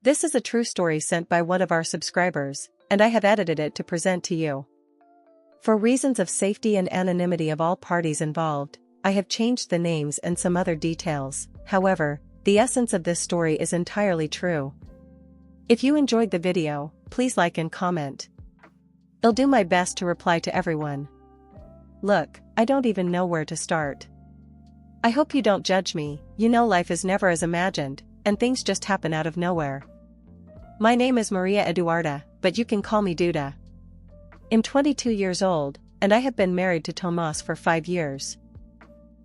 This is a true story sent by one of our subscribers, and I have edited it to present to you. For reasons of safety and anonymity of all parties involved, I have changed the names and some other details. However, the essence of this story is entirely true. If you enjoyed the video, please like and comment. I'll do my best to reply to everyone. Look, I don't even know where to start. I hope you don't judge me. You know, life is never as imagined, and things just happen out of nowhere. My name is Maria Eduarda, but you can call me Duda. I'm 22 years old, and I have been married to Tomas for 5 years.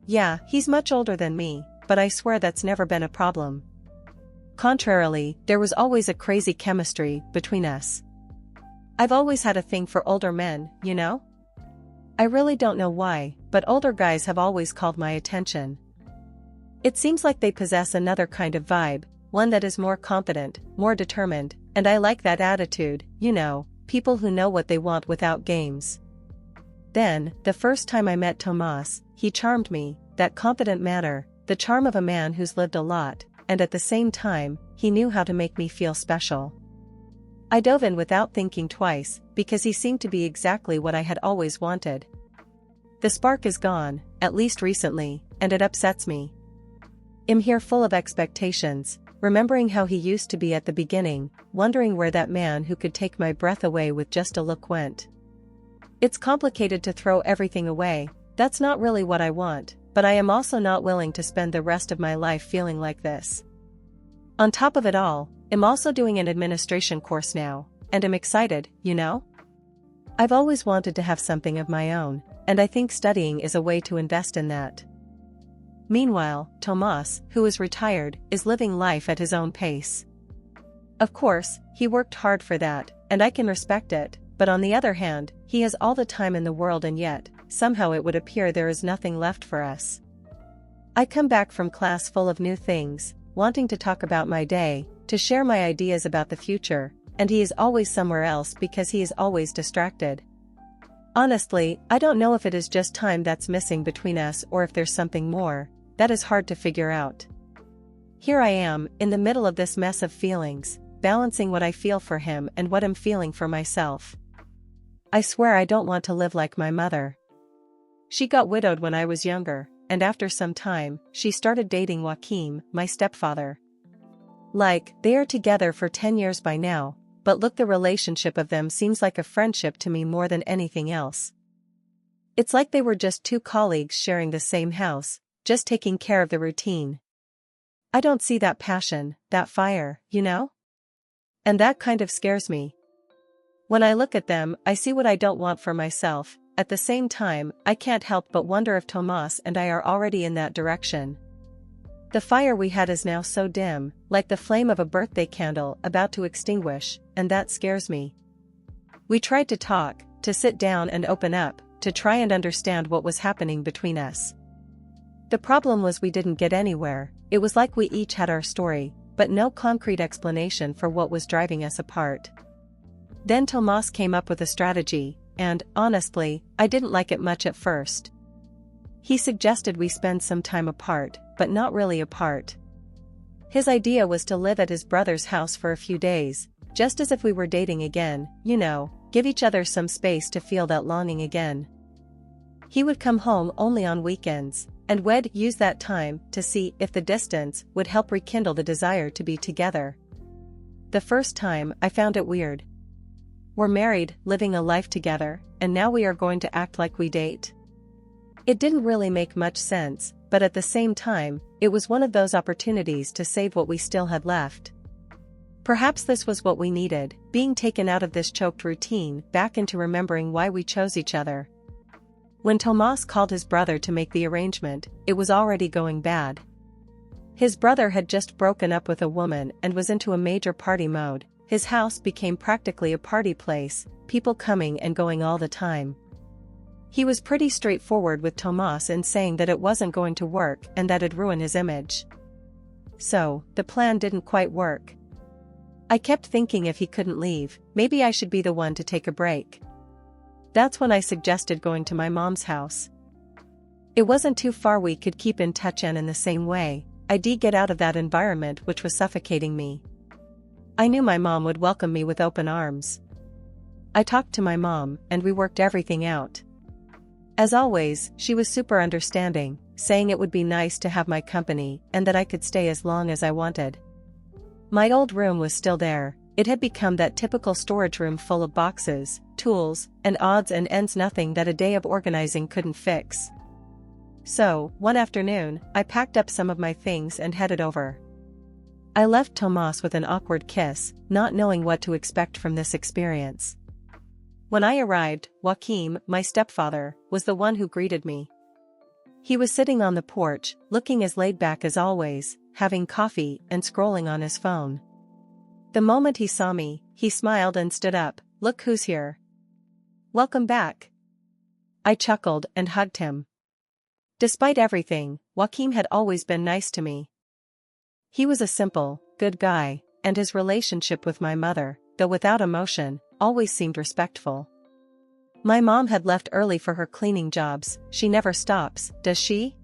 Yeah, he's much older than me, but I swear that's never been a problem. Contrarily, there was always a crazy chemistry between us. I've always had a thing for older men, you know? I really don't know why, but older guys have always called my attention. It seems like they possess another kind of vibe, one that is more confident, more determined, and I like that attitude, you know, people who know what they want without games. Then, the first time I met Tomas, he charmed me, that confident manner, the charm of a man who's lived a lot, and at the same time, he knew how to make me feel special. I dove in without thinking twice, because he seemed to be exactly what I had always wanted. The spark is gone, at least recently, and it upsets me. I'm here full of expectations, remembering how he used to be at the beginning, wondering where that man who could take my breath away with just a look went. It's complicated to throw everything away, that's not really what I want, but I am also not willing to spend the rest of my life feeling like this. On top of it all, I'm also doing an administration course now, and I'm excited, you know? I've always wanted to have something of my own, and I think studying is a way to invest in that. Meanwhile, Tomas, who is retired, is living life at his own pace. Of course, he worked hard for that, and I can respect it, but on the other hand, he has all the time in the world and yet, somehow it would appear there is nothing left for us. I come back from class full of new things, wanting to talk about my day, to share my ideas about the future, and he is always somewhere else because he is always distracted. Honestly, I don't know if it is just time that's missing between us or if there's something more. That is hard to figure out. Here I am, in the middle of this mess of feelings, balancing what I feel for him and what I'm feeling for myself. I swear I don't want to live like my mother. She got widowed when I was younger, and after some time, she started dating Joaquim, my stepfather. Like, they are together for 10 years by now, but look, the relationship of them seems like a friendship to me more than anything else. It's like they were just two colleagues sharing the same house, just taking care of the routine. I don't see that passion, that fire, you know? And that kind of scares me. When I look at them, I see what I don't want for myself. At the same time, I can't help but wonder if Tomas and I are already in that direction. The fire we had is now so dim, like the flame of a birthday candle about to extinguish, and that scares me. We tried to talk, to sit down and open up, to try and understand what was happening between us. The problem was we didn't get anywhere. It was like we each had our story, but no concrete explanation for what was driving us apart. Then Tomas came up with a strategy, and, honestly, I didn't like it much at first. He suggested we spend some time apart, but not really apart. His idea was to live at his brother's house for a few days, just as if we were dating again, you know, give each other some space to feel that longing again. He would come home only on weekends, and we'd use that time to see if the distance would help rekindle the desire to be together. The first time, I found it weird. We're married, living a life together, and now we are going to act like we date. It didn't really make much sense, but at the same time, it was one of those opportunities to save what we still had left. Perhaps this was what we needed, being taken out of this choked routine, back into remembering why we chose each other. When Tomas called his brother to make the arrangement, it was already going bad. His brother had just broken up with a woman and was into a major party mode. His house became practically a party place, people coming and going all the time. He was pretty straightforward with Tomas in saying that it wasn't going to work and that it'd ruin his image. So, the plan didn't quite work. I kept thinking if he couldn't leave, maybe I should be the one to take a break. That's when I suggested going to my mom's house. It wasn't too far, we could keep in touch, and in the same way, I'd get out of that environment which was suffocating me. I knew my mom would welcome me with open arms. I talked to my mom, and we worked everything out. As always, she was super understanding, saying it would be nice to have my company and that I could stay as long as I wanted. My old room was still there. It had become that typical storage room full of boxes, tools, and odds and ends, nothing that a day of organizing couldn't fix. So, one afternoon, I packed up some of my things and headed over. I left Tomas with an awkward kiss, not knowing what to expect from this experience. When I arrived, Joaquim, my stepfather, was the one who greeted me. He was sitting on the porch, looking as laid back as always, having coffee and scrolling on his phone. The moment he saw me, he smiled and stood up. "Look who's here." "Welcome back." I chuckled and hugged him. Despite everything, Joaquim had always been nice to me. He was a simple, good guy, and his relationship with my mother, though without emotion, always seemed respectful. My mom had left early for her cleaning jobs. She never stops, does she?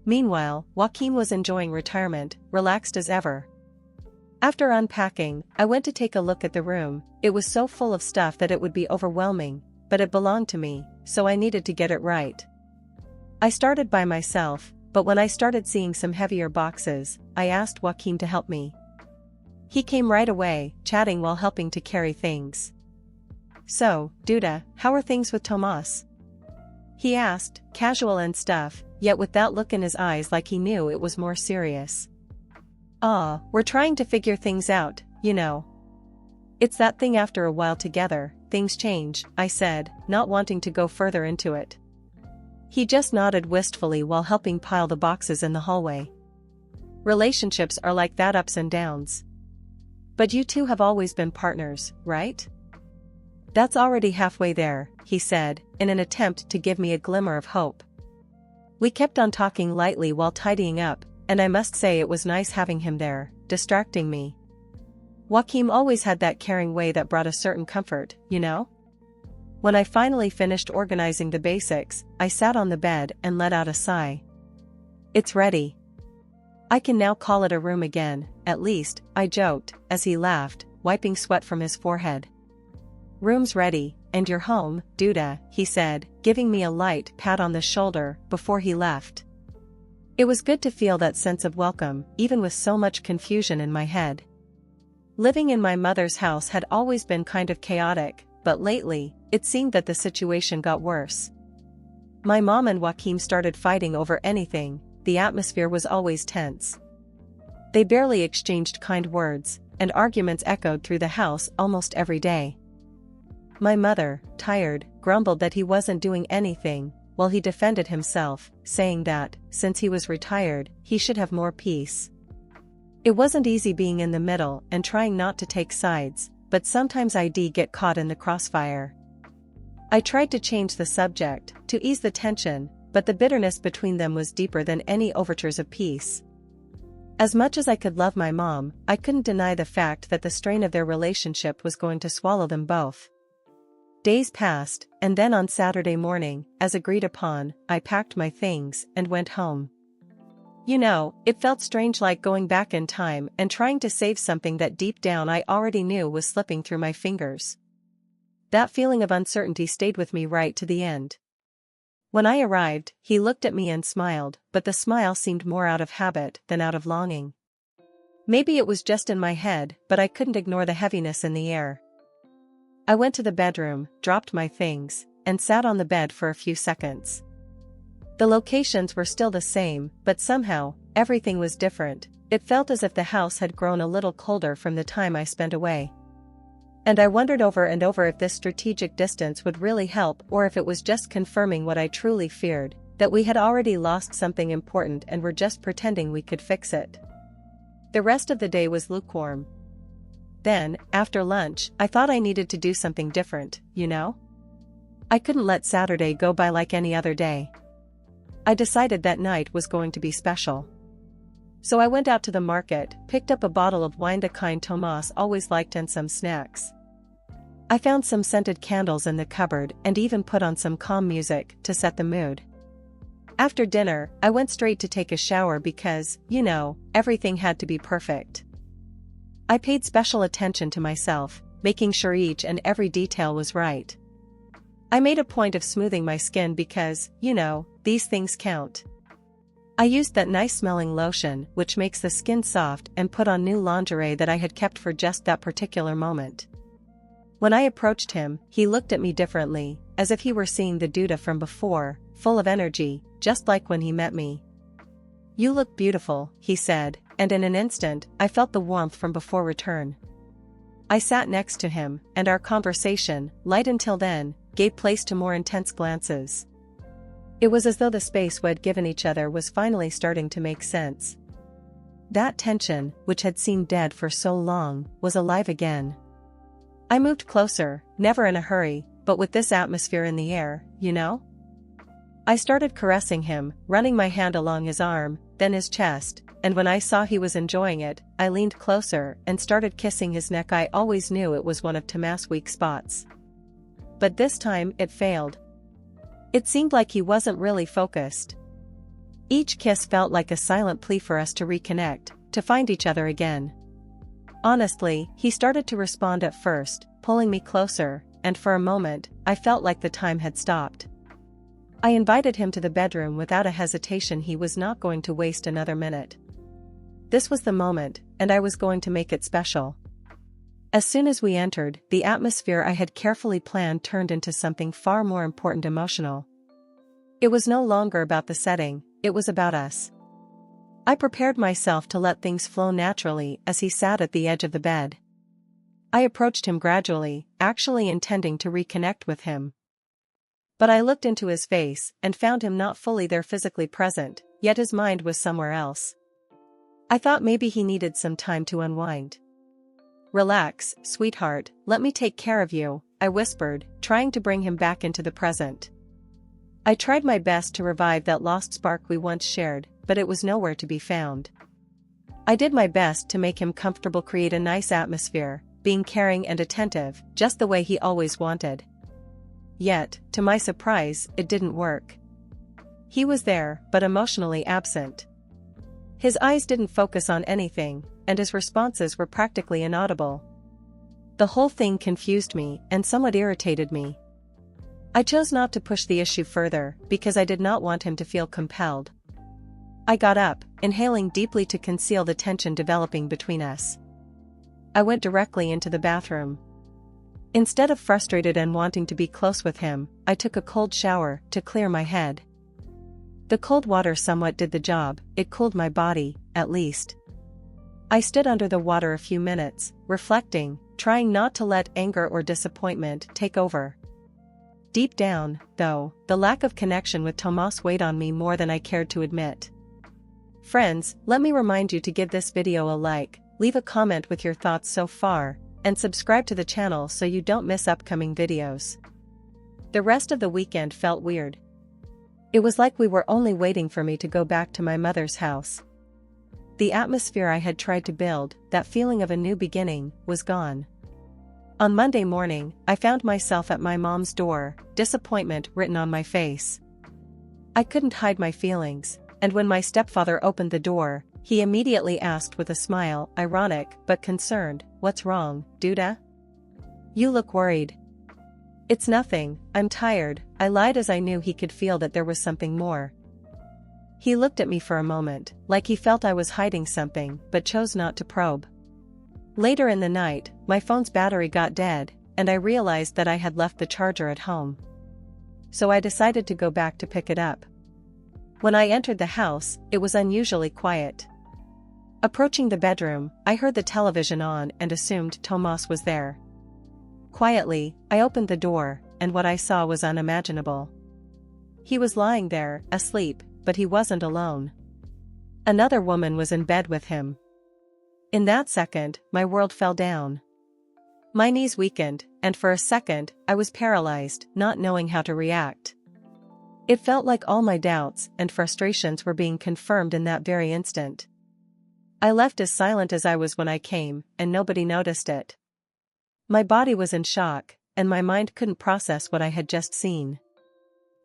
Meanwhile, Joaquim was enjoying retirement, relaxed as ever. After unpacking, I went to take a look at the room. It was so full of stuff that it would be overwhelming, but it belonged to me, so I needed to get it right. I started by myself, but when I started seeing some heavier boxes, I asked Joaquim to help me. He came right away, chatting while helping to carry things. "So, Duda, how are things with Tomas?" he asked, casual and stuff, yet with that look in his eyes like he knew it was more serious. We're trying to figure things out, you know. It's that thing, after a while together, things change," I said, not wanting to go further into it. He just nodded wistfully while helping pile the boxes in the hallway. "Relationships are like that, ups and downs. But you two have always been partners, right?" "That's already halfway there," he said, in an attempt to give me a glimmer of hope. We kept on talking lightly while tidying up, and I must say it was nice having him there, distracting me. Joaquim always had that caring way that brought a certain comfort, you know? When I finally finished organizing the basics, I sat on the bed and let out a sigh. "It's ready. I can now call it a room again, at least," I joked, as he laughed, wiping sweat from his forehead. "Room's ready, and you're home, Duda," he said, giving me a light pat on the shoulder before he left. It was good to feel that sense of welcome, even with so much confusion in my head. Living in my mother's house had always been kind of chaotic, but lately, it seemed that the situation got worse. My mom and Joaquim started fighting over anything. The atmosphere was always tense. They barely exchanged kind words, and arguments echoed through the house almost every day. My mother, tired, grumbled that he wasn't doing anything, while he defended himself, saying that, since he was retired, he should have more peace. It wasn't easy being in the middle and trying not to take sides, but sometimes I'd get caught in the crossfire. I tried to change the subject, to ease the tension, but the bitterness between them was deeper than any overtures of peace. As much as I could love my mom, I couldn't deny the fact that the strain of their relationship was going to swallow them both. Days passed, and then on Saturday morning, as agreed upon, I packed my things and went home. You know, it felt strange, like going back in time and trying to save something that deep down I already knew was slipping through my fingers. That feeling of uncertainty stayed with me right to the end. When I arrived, he looked at me and smiled, but the smile seemed more out of habit than out of longing. Maybe it was just in my head, but I couldn't ignore the heaviness in the air. I went to the bedroom, dropped my things, and sat on the bed for a few seconds. The locations were still the same, but somehow, everything was different. It felt as if the house had grown a little colder from the time I spent away. And I wondered over and over if this strategic distance would really help, or if it was just confirming what I truly feared, that we had already lost something important and were just pretending we could fix it. The rest of the day was lukewarm. Then, after lunch, I thought I needed to do something different, you know? I couldn't let Saturday go by like any other day. I decided that night was going to be special. So I went out to the market, picked up a bottle of wine, the kind Tomas always liked, and some snacks. I found some scented candles in the cupboard and even put on some calm music to set the mood. After dinner, I went straight to take a shower because, you know, everything had to be perfect. I paid special attention to myself, making sure each and every detail was right. I made a point of smoothing my skin because, these things count. I used that nice-smelling lotion which makes the skin soft and put on new lingerie that I had kept for just that particular moment. When I approached him, he looked at me differently, as if he were seeing the Duda from before, full of energy, just like when he met me. "You look beautiful," he said, and in an instant, I felt the warmth from before return. I sat next to him, and our conversation, light until then, gave place to more intense glances. It was as though the space we had given each other was finally starting to make sense. That tension, which had seemed dead for so long, was alive again. I moved closer, never in a hurry, but with this atmosphere in the air, I started caressing him, running my hand along his arm, then his chest, and when I saw he was enjoying it, I leaned closer and started kissing his neck. I always knew it was one of Tomas' weak spots. But this time, it failed. It seemed like he wasn't really focused. Each kiss felt like a silent plea for us to reconnect, to find each other again. Honestly, he started to respond at first, pulling me closer, and for a moment, I felt like the time had stopped. I invited him to the bedroom without a hesitation. He was not going to waste another minute. This was the moment, and I was going to make it special. As soon as we entered, the atmosphere I had carefully planned turned into something far more important: emotional. It was no longer about the setting, it was about us. I prepared myself to let things flow naturally as he sat at the edge of the bed. I approached him gradually, actually intending to reconnect with him. But I looked into his face and found him not fully there, physically present, yet his mind was somewhere else. I thought maybe he needed some time to unwind. "Relax, sweetheart, let me take care of you," I whispered, trying to bring him back into the present. I tried my best to revive that lost spark we once shared, but it was nowhere to be found. I did my best to make him comfortable, create a nice atmosphere, being caring and attentive, just the way he always wanted. Yet, to my surprise, it didn't work. He was there, but emotionally absent. His eyes didn't focus on anything, and his responses were practically inaudible. The whole thing confused me and somewhat irritated me. I chose not to push the issue further, because I did not want him to feel compelled. I got up, inhaling deeply to conceal the tension developing between us. I went directly into the bathroom. Instead of frustrated and wanting to be close with him, I took a cold shower to clear my head. The cold water somewhat did the job, it cooled my body, at least. I stood under the water a few minutes, reflecting, trying not to let anger or disappointment take over. Deep down, though, the lack of connection with Tomas weighed on me more than I cared to admit. Friends, let me remind you to give this video a like, leave a comment with your thoughts so far, and subscribe to the channel so you don't miss upcoming videos. The rest of the weekend felt weird. It was like we were only waiting for me to go back to my mother's house. The atmosphere I had tried to build, that feeling of a new beginning, was gone. On Monday morning, I found myself at my mom's door, disappointment written on my face. I couldn't hide my feelings, and when my stepfather opened the door, he immediately asked with a smile, ironic but concerned, "What's wrong, Duda? You look worried." "It's nothing, I'm tired," I lied, as I knew he could feel that there was something more. He looked at me for a moment, like he felt I was hiding something, but chose not to probe. Later in the night, my phone's battery got dead, and I realized that I had left the charger at home. So I decided to go back to pick it up. When I entered the house, it was unusually quiet. Approaching the bedroom, I heard the television on and assumed Tomas was there. Quietly, I opened the door, and what I saw was unimaginable. He was lying there, asleep, but he wasn't alone. Another woman was in bed with him. In that second, my world fell down. My knees weakened, and for a second, I was paralyzed, not knowing how to react. It felt like all my doubts and frustrations were being confirmed in that very instant. I left as silent as I was when I came, and nobody noticed it. My body was in shock, and my mind couldn't process what I had just seen.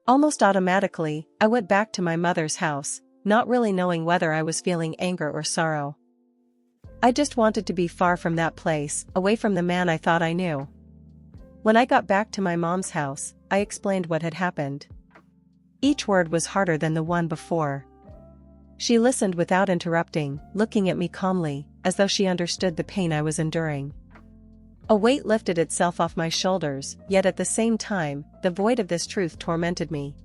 Almost automatically, I went back to my mother's house, not really knowing whether I was feeling anger or sorrow. I just wanted to be far from that place, away from the man I thought I knew. When I got back to my mom's house, I explained what had happened. Each word was harder than the one before. She listened without interrupting, looking at me calmly, as though she understood the pain I was enduring. A weight lifted itself off my shoulders, yet at the same time, the void of this truth tormented me.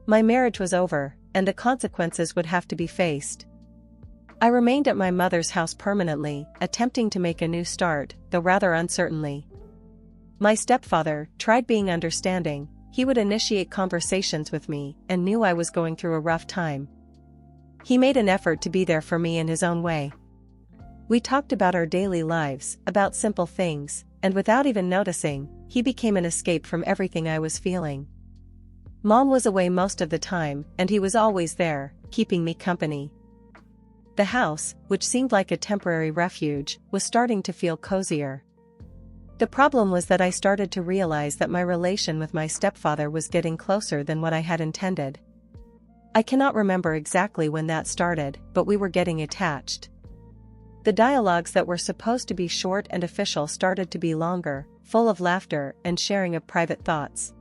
My marriage was over, and the consequences would have to be faced. I remained at my mother's house permanently, attempting to make a new start, though rather uncertainly. My stepfather tried being understanding. He would initiate conversations with me and knew I was going through a rough time. He made an effort to be there for me in his own way. We talked about our daily lives, about simple things, and without even noticing, he became an escape from everything I was feeling. Mom was away most of the time, and he was always there, keeping me company. The house, which seemed like a temporary refuge, was starting to feel cozier. The problem was that I started to realize that my relation with my stepfather was getting closer than what I had intended. I cannot remember exactly when that started, but we were getting attached. The dialogues that were supposed to be short and official started to be longer, full of laughter and sharing of private thoughts.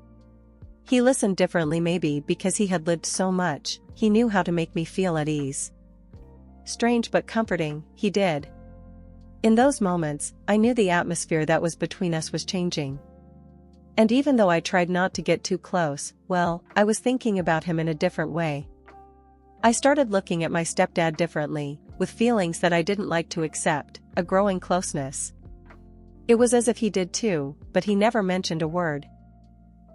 He listened differently, maybe because he had lived so much. He knew how to make me feel at ease. Strange but comforting, he did. In those moments, I knew the atmosphere that was between us was changing. And even though I tried not to get too close, well, I was thinking about him in a different way. I started looking at my stepdad differently, with feelings that I didn't like to accept, a growing closeness. It was as if he did too, but he never mentioned a word.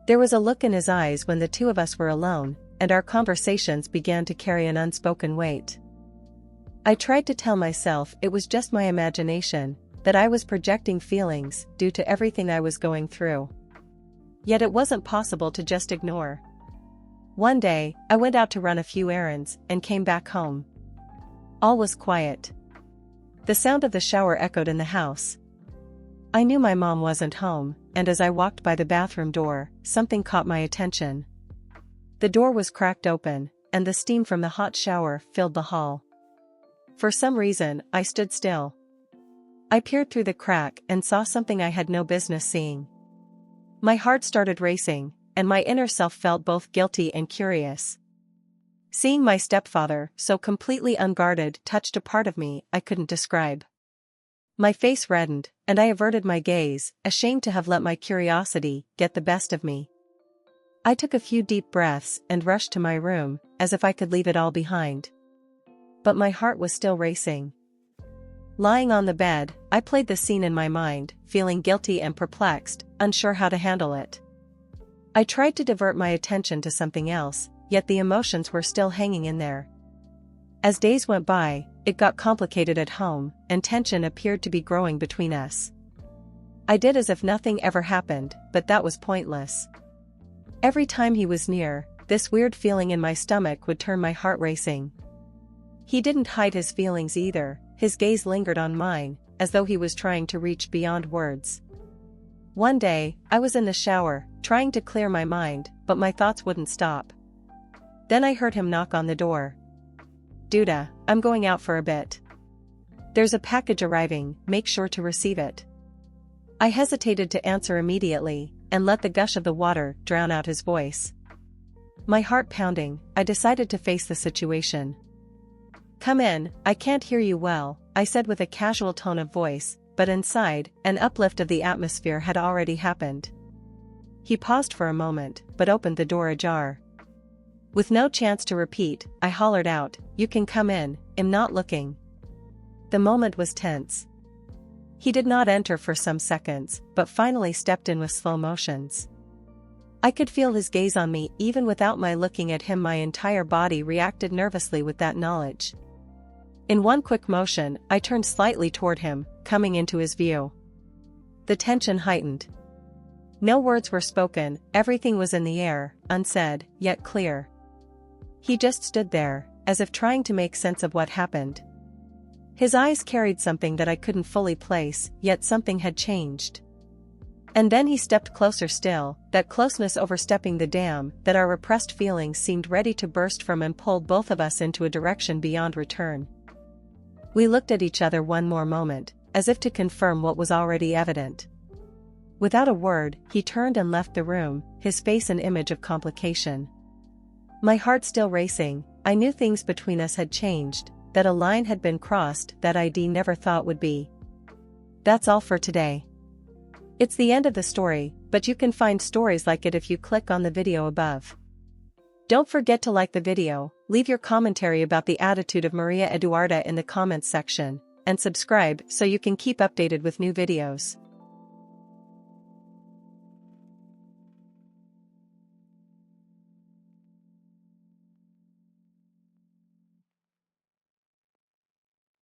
There was a look in his eyes when the two of us were alone, and our conversations began to carry an unspoken weight. I tried to tell myself it was just my imagination, that I was projecting feelings due to everything I was going through. Yet it wasn't possible to just ignore. One day, I went out to run a few errands and came back home. All was quiet. The sound of the shower echoed in the house. I knew my mom wasn't home, and as I walked by the bathroom door, something caught my attention. The door was cracked open, and the steam from the hot shower filled the hall. For some reason, I stood still. I peered through the crack and saw something I had no business seeing. My heart started racing, and my inner self felt both guilty and curious. Seeing my stepfather, so completely unguarded, touched a part of me I couldn't describe. My face reddened, and I averted my gaze, ashamed to have let my curiosity get the best of me. I took a few deep breaths and rushed to my room, as if I could leave it all behind. But my heart was still racing. Lying on the bed, I played the scene in my mind, feeling guilty and perplexed, unsure how to handle it. I tried to divert my attention to something else, yet the emotions were still hanging in there. As days went by, it got complicated at home, and tension appeared to be growing between us. I did as if nothing ever happened, but that was pointless. Every time he was near, this weird feeling in my stomach would turn my heart racing. He didn't hide his feelings either, his gaze lingered on mine, as though he was trying to reach beyond words. One day, I was in the shower, trying to clear my mind, but my thoughts wouldn't stop. Then I heard him knock on the door. "Duda, I'm going out for a bit. There's a package arriving, make sure to receive it." I hesitated to answer immediately, and let the gush of the water drown out his voice. My heart pounding, I decided to face the situation. "Come in, I can't hear you well," I said with a casual tone of voice, but inside, an uplift of the atmosphere had already happened. He paused for a moment, but opened the door ajar. With no chance to repeat, I hollered out, "You can come in, I'm not looking." The moment was tense. He did not enter for some seconds, but finally stepped in with slow motions. I could feel his gaze on me even without my looking at him. My entire body reacted nervously with that knowledge. In one quick motion, I turned slightly toward him, coming into his view. The tension heightened. No words were spoken, everything was in the air, unsaid, yet clear. He just stood there, as if trying to make sense of what happened. His eyes carried something that I couldn't fully place, yet something had changed. And then he stepped closer still, that closeness overstepping the dam that our repressed feelings seemed ready to burst from and pulled both of us into a direction beyond return. We looked at each other one more moment, as if to confirm what was already evident. Without a word, he turned and left the room, his face an image of complication. My heart still racing, I knew things between us had changed, that a line had been crossed that I'd never thought would be. That's all for today. It's the end of the story, but you can find stories like it if you click on the video above. Don't forget to like the video, leave your commentary about the attitude of Maria Eduarda in the comments section, and subscribe so you can keep updated with new videos.